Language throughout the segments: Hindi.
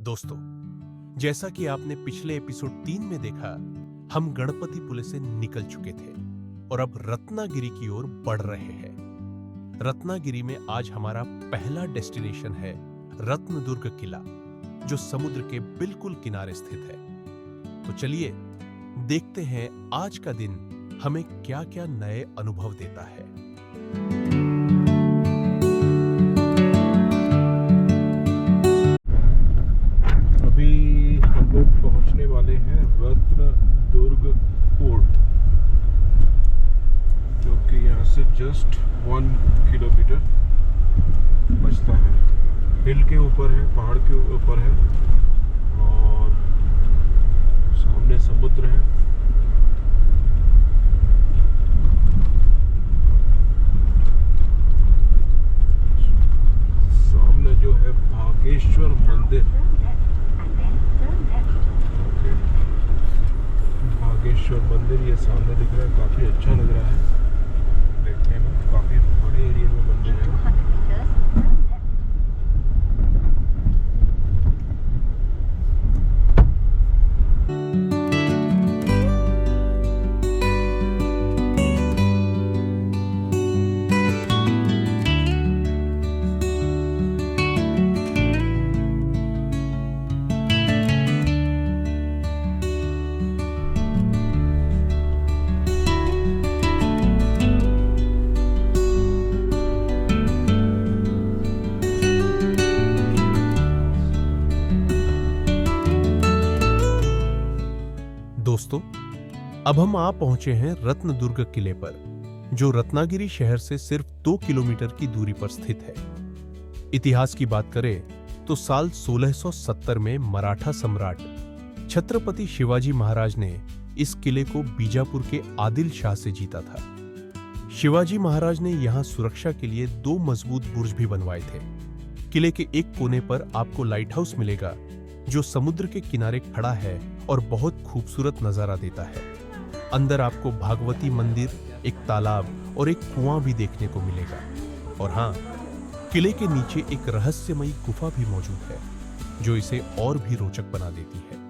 दोस्तों, जैसा कि आपने पिछले एपिसोड 3 में देखा, हम गणपतिपुले से निकल चुके थे और अब रत्नागिरी की ओर बढ़ रहे हैं। रत्नागिरी में आज हमारा पहला डेस्टिनेशन है रत्नदुर्ग किला, जो समुद्र के बिल्कुल किनारे स्थित है। तो चलिए देखते हैं आज का दिन हमें क्या-क्या नए अनुभव देता है। हम लोग पहुंचने वाले हैं रत्नदुर्ग पोर्ट, जो कि यहाँ से जस्ट 1 किलोमीटर बचता है। हिल के ऊपर है, पहाड़ के ऊपर है और सामने समुद्र है। सामने जो है भागेश्वर मंदिर, भागेश्वर मंदिर ये सामने दिख रहा है। काफ़ी अच्छा लग रहा है देखने में, काफ़ी बड़े एरिया में मंदिर है। दोस्तों, अब हम आ पहुंचे हैं रत्नदुर्ग किले पर, जो रत्नागिरी शहर से सिर्फ 2 किलोमीटर की दूरी पर स्थित है। इतिहास की बात करें तो साल 1670 में मराठा सम्राट छत्रपति शिवाजी महाराज ने इस किले को बीजापुर के आदिल शाह से जीता था। शिवाजी महाराज ने यहां सुरक्षा के लिए 2 मजबूत बुर्ज भी बनवाए थे। किले के एक कोने पर आपको लाइट हाउस मिलेगा, जो समुद्र के किनारे खड़ा है और बहुत खूबसूरत नजारा देता है। अंदर आपको भागवती मंदिर, एक तालाब और एक कुआं भी देखने को मिलेगा। और हाँ, किले के नीचे एक रहस्यमयी गुफा भी मौजूद है, जो इसे और भी रोचक बना देती है।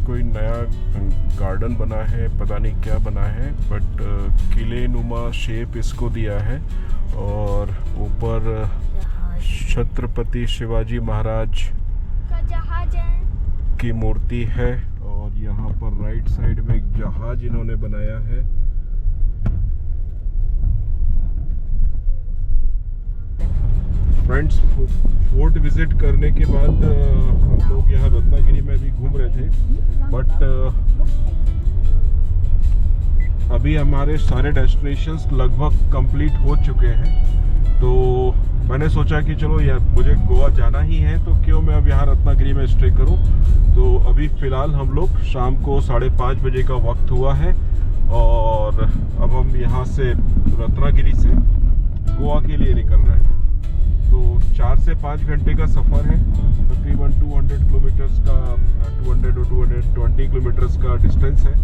कोई नया गार्डन बना है, पता नहीं क्या बना है, बट किले नुमा शेप इसको दिया है। और ऊपर छत्रपति शिवाजी महाराज की मूर्ति है और यहाँ पर राइट साइड में एक जहाज इन्होंने बनाया है। फ्रेंड्स, फोर्ट विजिट करने के बाद हम लोग यहाँ रत्नागिरी में भी घूम रहे थे, बट अभी हमारे सारे डेस्टिनेशंस लगभग कंप्लीट हो चुके हैं। तो मैंने सोचा कि चलो यार, मुझे गोवा जाना ही है, तो क्यों मैं अब यहाँ रत्नागिरी में स्टे करूँ। तो अभी फ़िलहाल हम लोग शाम को 5:30 बजे का वक्त हुआ है और अब हम यहाँ से रत्नागिरी से गोवा के लिए निकल रहे हैं। तो 4 से 5 घंटे का सफ़र है, तकरीबन 200 किलोमीटर्स का 200 और 220 किलोमीटर्स का डिस्टेंस है,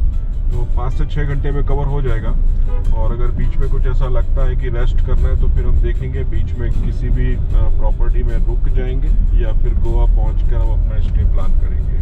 जो 5 से 6 घंटे में कवर हो जाएगा। और अगर बीच में कुछ ऐसा लगता है कि रेस्ट करना है तो फिर हम देखेंगे, बीच में किसी भी प्रॉपर्टी में रुक जाएंगे या फिर गोवा पहुंचकर हम अपना स्टे प्लान करेंगे।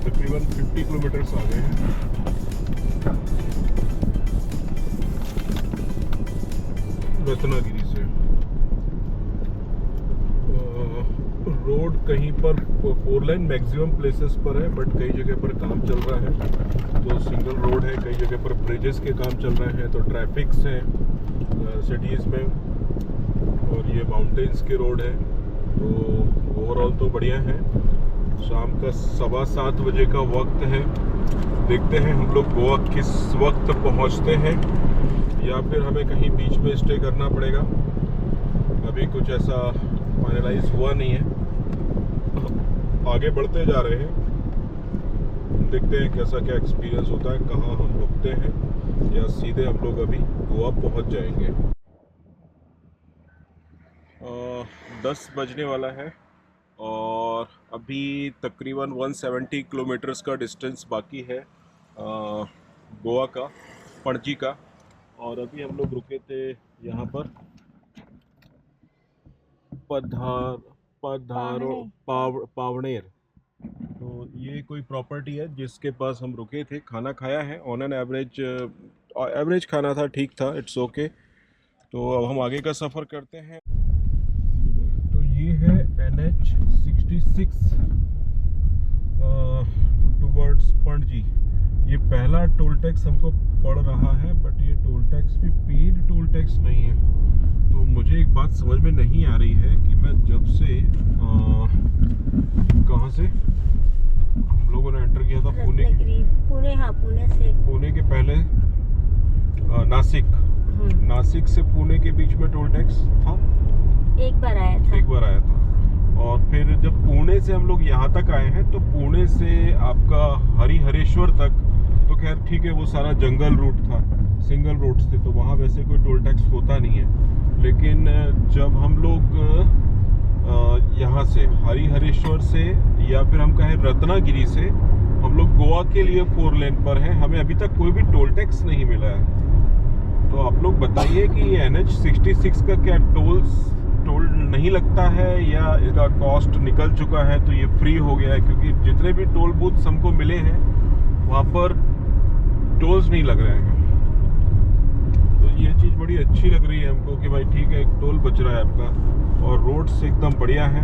तकरीबन 50 किलोमीटर्स आ गए हैं। रत्नागिरी से रोड कहीं पर 4 लाइन मैक्सिमम प्लेसेस पर है, बट कई जगह पर काम चल रहा है तो सिंगल रोड है, कई जगह पर ब्रिजेस के काम चल रहे हैं तो ट्रैफिक्स हैं सिटीज़ में, और ये माउंटेन्स के रोड है। तो ओवरऑल तो बढ़िया है। शाम का 7:15 बजे का वक्त है। देखते हैं हम लोग गोवा किस वक्त पहुंचते हैं, या फिर हमें कहीं बीच में स्टे करना पड़ेगा। अभी कुछ ऐसा फाइनलाइज हुआ नहीं है, आगे बढ़ते जा रहे हैं। देखते हैं कैसा क्या एक्सपीरियंस होता है, कहाँ हम रुकते हैं, या सीधे हम लोग अभी गोवा पहुंच जाएंगे। 10 बजने वाला है और अभी तकरीबन 170 किलोमीटर्स का डिस्टेंस बाकी है गोवा का, पणजी का। और अभी हम लोग रुके थे यहाँ पर पावनेर। तो ये कोई प्रॉपर्टी है जिसके पास हम रुके थे, खाना खाया है। ऑन एन एवरेज खाना था, ठीक था, इट्स ओके। तो अब हम आगे का सफ़र करते हैं। तो ये है NH 66 टुवर्ड्स पणजी। ये पहला टोल टैक्स हमको पड़ रहा है, बट ये टोल टैक्स भी पेड टोल टैक्स नहीं है। तो मुझे एक बात समझ में नहीं आ रही है कि मैं जब से कहाँ से हम लोगों ने एंटर किया था, पुणे के पहले नासिक से पुणे के बीच में टोल टैक्स था, एक बार आया था। और फिर जब पुणे से हम लोग यहाँ तक आए हैं, तो पुणे से आपका हरिहरेश्वर तक तो खैर ठीक है, वो सारा जंगल रूट था, सिंगल रोड्स थे, तो वहाँ वैसे कोई टोल टैक्स होता नहीं है। लेकिन जब हम लोग यहाँ से हरिहरेश्वर से, या फिर हम कहें रत्नागिरी से, हम लोग गोवा के लिए 4 लेन पर हैं, हमें अभी तक कोई भी टोल टैक्स नहीं मिला है। तो आप लोग बताइए कि ये NH 66 का क्या टोल नहीं लगता है, या इसका कॉस्ट निकल चुका है तो ये फ्री हो गया है? क्योंकि जितने भी टोल बूथ हमको मिले हैं वहाँ पर टोल्स नहीं लग रहे हैं। तो ये चीज़ बड़ी अच्छी लग रही है हमको कि भाई ठीक है, एक टोल बच रहा है आपका, और रोड्स एकदम बढ़िया है।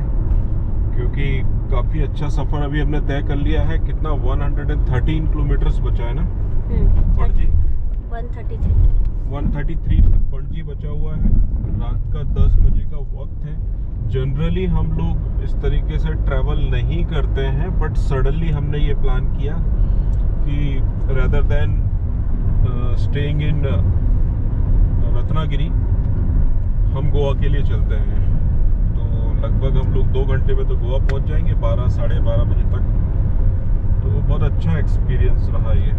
क्योंकि काफ़ी अच्छा सफ़र अभी हमने तय कर लिया है। कितना 113 किलोमीटर्स बचा है ना पणजी? 133 पणजी बचा हुआ है। रात का 10 बजे का वक्त है। जनरली हम लोग इस तरीके से ट्रैवल नहीं करते हैं, बट सडनली हमने ये प्लान किया कि rather than staying in Ratnagiri, हम गोवा के लिए चलते हैं। तो लगभग हम लोग 2 घंटे में तो गोवा पहुंच जाएंगे, 12 साढ़े 12 बजे तक। तो बहुत अच्छा एक्सपीरियंस रहा ये।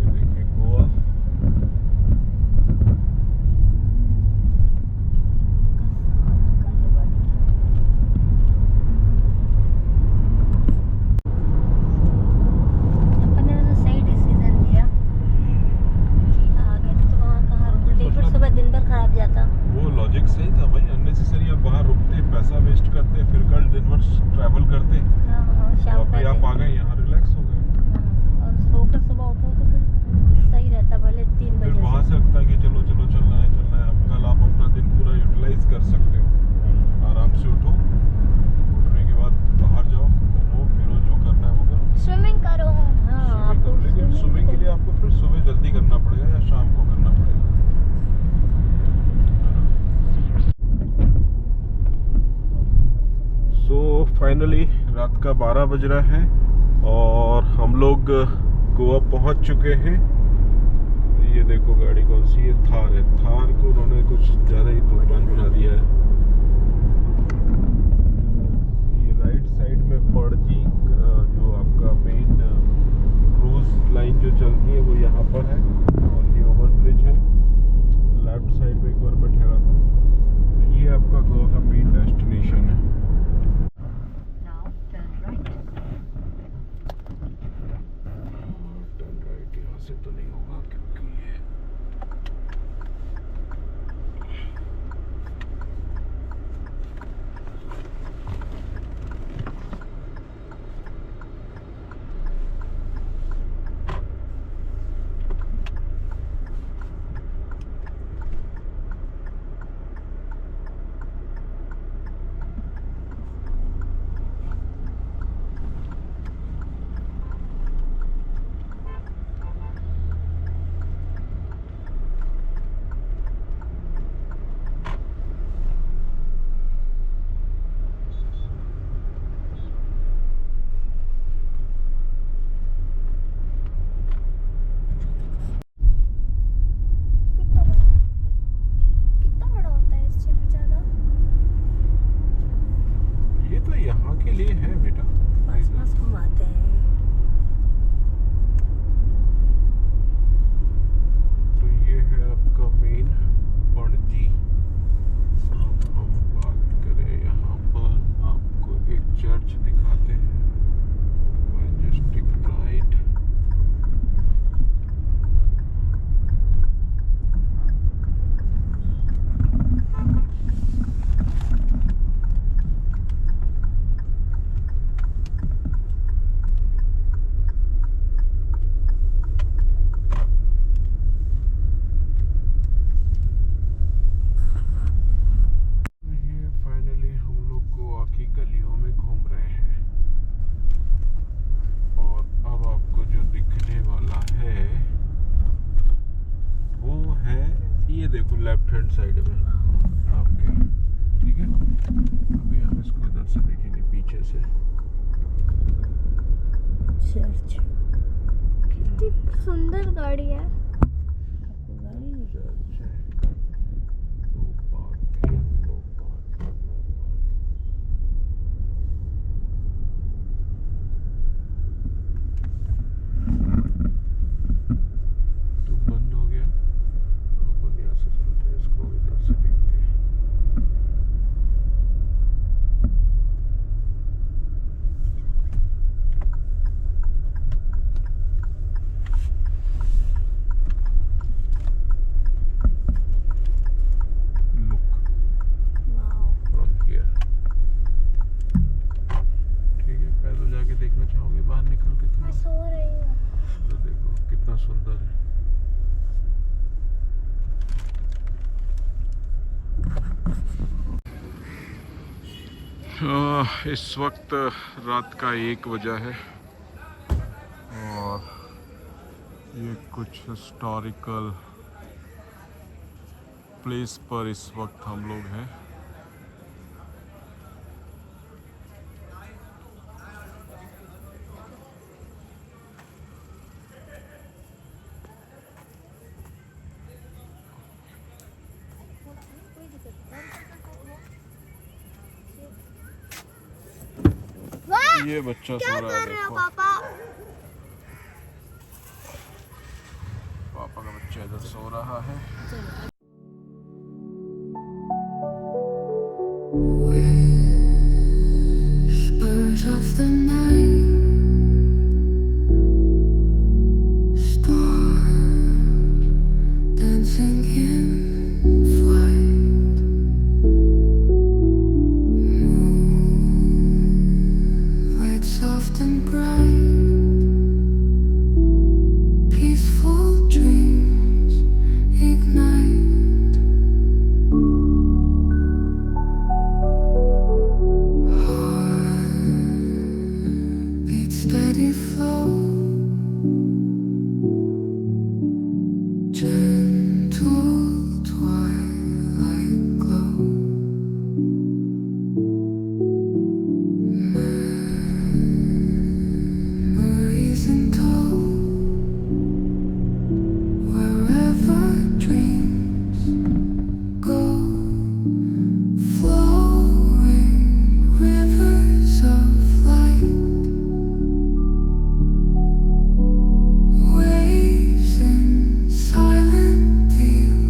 देखिए गोवा, वो लॉजिक सही था भाई। अननेसेसरी आप वहाँ रुकते, पैसा वेस्ट करते, फिर कल दिन भर ट्रैवल करते, तो अभी आप आ गए यहाँ, रिलैक्स हो गए, और सोकर सुबह उठो तो फिर सही रहता, भले 3 फिर बजे वहाँ से लगता है कि चलो चलना है। अब कल आप अपना दिन पूरा यूटिलाइज कर सकते हो। आराम से उठो, उठने के बाद बाहर जाओ, घूमो फिरो, जो करना है वो करो, स्विमिंग करो। स्विमिंग करो। लेकिन स्विमिंग के लिए आपको फिर सुबह जल्दी करना पड़ेगा या शाम को करना पड़ेगा। सो फाइनली रात का 12 बज रहा है और हम लोग गोवा पहुंच चुके हैं। ये देखो गाड़ी कौन सी है, थार है। थार को उन्होंने कुछ ज़्यादा ही तूफान बना दिया है। ये राइट साइड में पणजी जो आपका मेन क्रूज लाइन जो चलती है वो यहाँ पर है, और ये ओवर ब्रिज है। लेफ्ट साइड में एक बार मैं ठहरा था। तो ये आपका गोवा का मेन डेस्टिनेशन है। से तो नहीं होगा क्योंकि देखो लेफ्ट हैंड साइड में आपके, ठीक है। अभी हम इसको इधर से देखेंगे पीछे से। चर्च कितनी सुंदर गाड़ी है। गाड़ी चर्च है। No parking, no parking, no तो बंद हो गया। अपन यहाँ से चलते हैं, इसको इधर से देखते हैं। Look wow from here। ठीक है, पैदल जाके देखना चाहोगे बाहर निकल के मैं थोड़ा? सो रही हूँ। तो देखो कितना सुंदर है। इस वक्त रात का 1 बजा है और ये कुछ हिस्टोरिकल प्लेस पर इस वक्त हम लोग हैं। ये बच्चा सो रहा है, देखो पापा पापा का बच्चा इधर सो रहा है। Whispers of the night, stars dancing in flight, moonlight soft and bright, peaceful dreams ignite. Heartbeat steady flow, gentle twilight glow. Memories in tow, wherever dreams go, flowing rivers of light, waves in silent fields.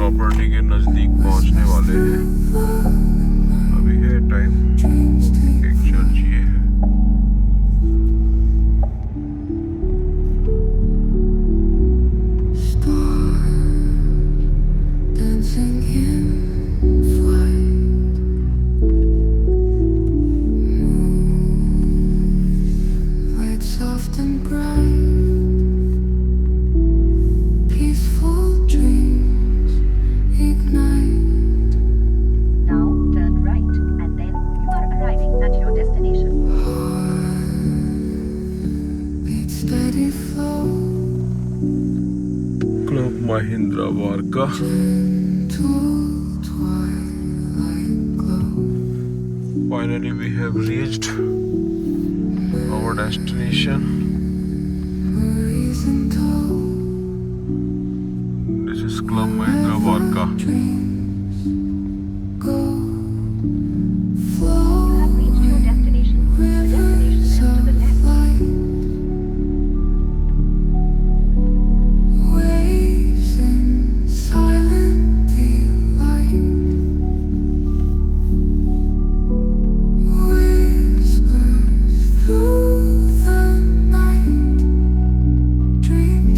Property के नजदीक पहुंचने वाले हैं। अभी है टाइम, एक चर्च ये है। dancing in flight. Moonlight soft and bright. Peaceful dreams ignite. Now turn right and then you are arriving at your destination. Beat steady flow. Club Mahindra वारका। Gentle twilight glow. Finally we have reached our destination. Memories in tow. This is Club Mahindra Varka. Dreams